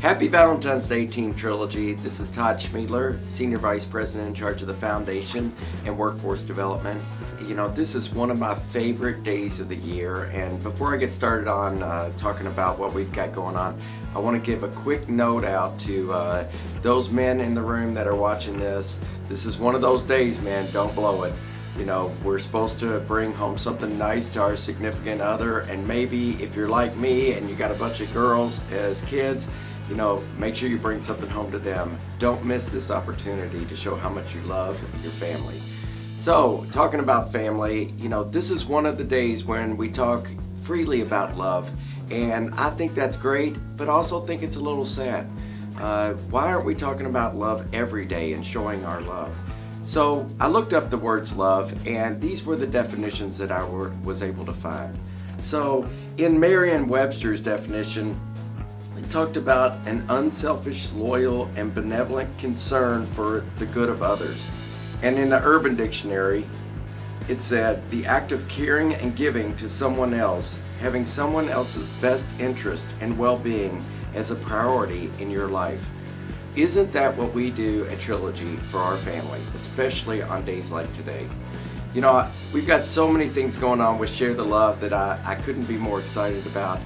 Happy Valentine's Day, Team Trilogy. This is Todd Schmiedeler, Senior Vice President in charge of the Foundation and Workforce Development. You know, this is one of my favorite days of the year, and before I get started on talking about what we've got going on, I want to give a quick note out to those men in the room that are watching this. This is one of those days, man, don't blow it. You know, we're supposed to bring home something nice to our significant other, and maybe if you're like me and you got a bunch of girls as kids, you know, make sure you bring something home to them. Don't miss this opportunity to show how much you love your family. So, talking about family, you know, this is one of the days when we talk freely about love, and I think that's great, but also think it's a little sad. Why aren't we talking about love every day and showing our love? So, I looked up the words love, and these were the definitions that I was able to find. So, in Merriam-Webster's definition, it talked about an unselfish, loyal, and benevolent concern for the good of others. And in the Urban Dictionary, it said, the act of caring and giving to someone else, having someone else's best interest and well-being as a priority in your life. Isn't that what we do at Trilogy for our family, especially on days like today? You know, we've got so many things going on with Share the Love that I couldn't be more excited about.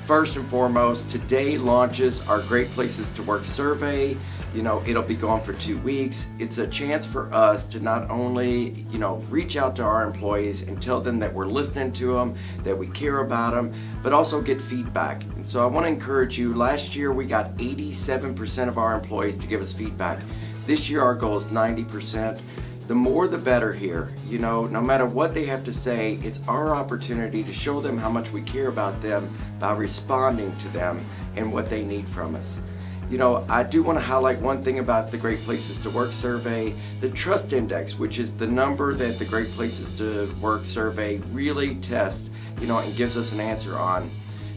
First and foremost, today launches our Great Places to Work survey. You know, it'll be going for 2 weeks. It's a chance for us to not only, you know, reach out to our employees and tell them that we're listening to them, that we care about them, but also get feedback. And so I want to encourage you, last year we got 87% of our employees to give us feedback. This year our goal is 90%. The more the better here. You know, no matter what they have to say, it's our opportunity to show them how much we care about them by responding to them and what they need from us. You know, I do want to highlight one thing about the Great Places to Work survey. The Trust Index, which is the number that the Great Places to Work survey really tests, you know, and gives us an answer on.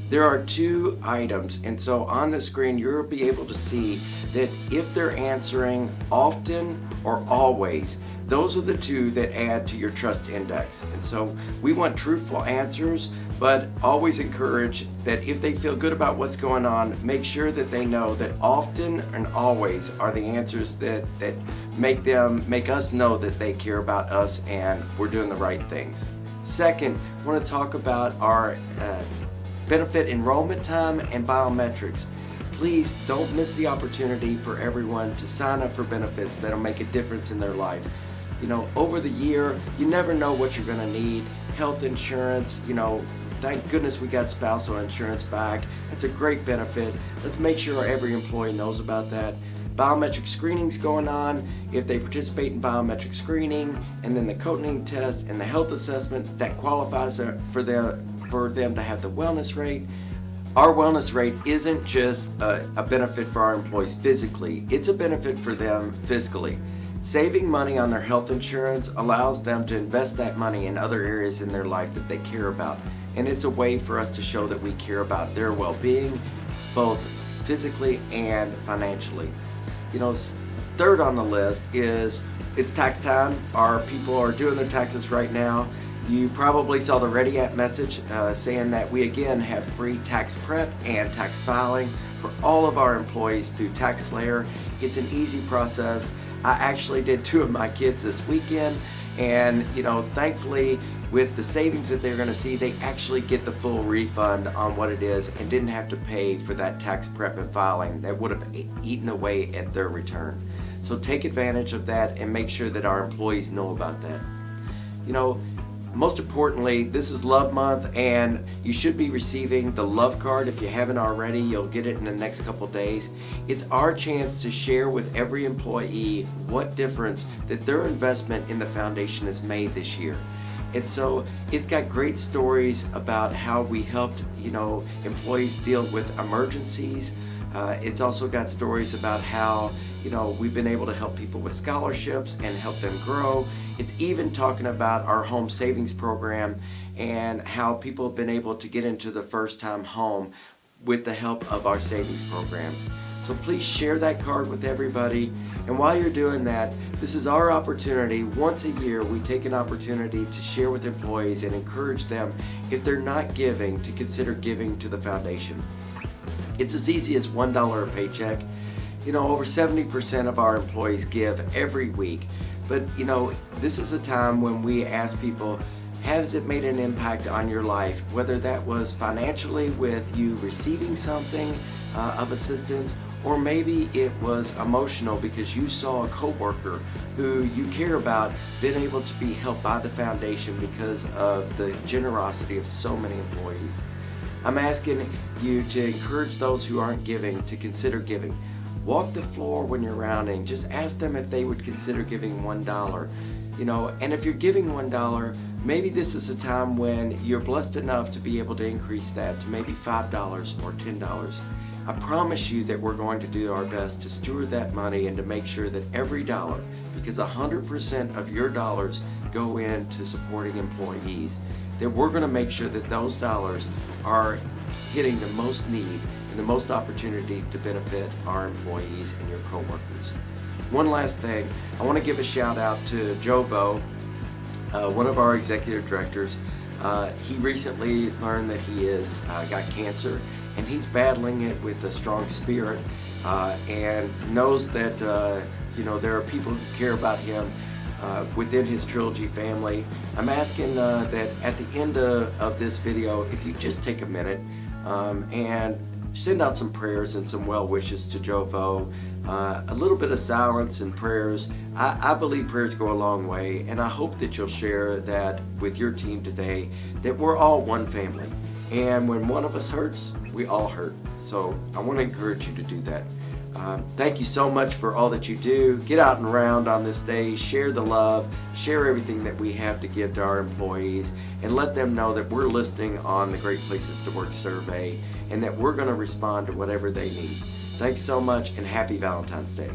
There are 2 items, and so on the screen you'll be able to see that if they're answering often or always, those are the 2 that add to your trust index. And so we want truthful answers, but always encourage that if they feel good about what's going on, make sure that they know that often and always are the answers that make us know that they care about us and we're doing the right things. Second, I want to talk about our benefit enrollment time and biometrics. Please don't miss the opportunity for everyone to sign up for benefits that'll make a difference in their life. You know, over the year, you never know what you're gonna need. Health insurance, you know, thank goodness we got spousal insurance back. That's a great benefit. Let's make sure every employee knows about that. Biometric screening's going on. If they participate in biometric screening and then the coding test and the health assessment, that qualifies for them to have the wellness rate. Our wellness rate isn't just a benefit for our employees physically, it's a benefit for them fiscally. Saving money on their health insurance allows them to invest that money in other areas in their life that they care about. And it's a way for us to show that we care about their well-being, both physically and financially. You know, third on the list is it's tax time. Our people are doing their taxes right now. You probably saw the Ready App message saying that we again have free tax prep and tax filing for all of our employees through TaxSlayer. It's an easy process. I actually did 2 of my kids this weekend, and you know, thankfully with the savings that they're going to see, they actually get the full refund on what it is and didn't have to pay for that tax prep and filing that would have eaten away at their return. So take advantage of that and make sure that our employees know about that. You know, most importantly, this is Love Month, and you should be receiving the Love Card. If you haven't already, you'll get it in the next couple days. It's our chance to share with every employee what difference that their investment in the foundation has made this year. And so it's got great stories about how we helped, you know, employees deal with emergencies. It's also got stories about how, you know, we've been able to help people with scholarships and help them grow. It's even talking about our home savings program and how people have been able to get into the first-time home with the help of our savings program. So please share that card with everybody. And while you're doing that, this is our opportunity. Once a year, we take an opportunity to share with employees and encourage them, if they're not giving, to consider giving to the foundation. It's as easy as $1 a paycheck. You know, over 70% of our employees give every week. But you know, this is a time when we ask people, has it made an impact on your life? Whether that was financially with you receiving something of assistance, or maybe it was emotional because you saw a coworker who you care about been able to be helped by the foundation because of the generosity of so many employees. I'm asking you to encourage those who aren't giving to consider giving. Walk the floor when you're rounding. Just ask them if they would consider giving $1. You know, and if you're giving $1, maybe this is a time when you're blessed enough to be able to increase that to maybe $5 or $10. I promise you that we're going to do our best to steward that money and to make sure that every dollar, because 100% of your dollars go into supporting employees, that we're going to make sure that those dollars are hitting the most need and the most opportunity to benefit our employees and your coworkers. One last thing, I want to give a shout out to Joe Vo, one of our executive directors. He recently learned that he is got cancer, and he's battling it with a strong spirit, and knows that you know, there are people who care about him within his Trilogy family. I'm asking that at the end of this video, if you just take a minute and send out some prayers and some well wishes to Joe Vo. A little bit of silence and prayers. I believe prayers go a long way, and I hope that you'll share that with your team today, that we're all one family, and when one of us hurts, we all hurt. So I want to encourage you to do that. Thank you so much for all that you do. Get out and around on this day, share the love, share everything that we have to give to our employees, and let them know that we're listening on the Great Places to Work survey, and that we're going to respond to whatever they need. Thanks so much, and happy Valentine's Day.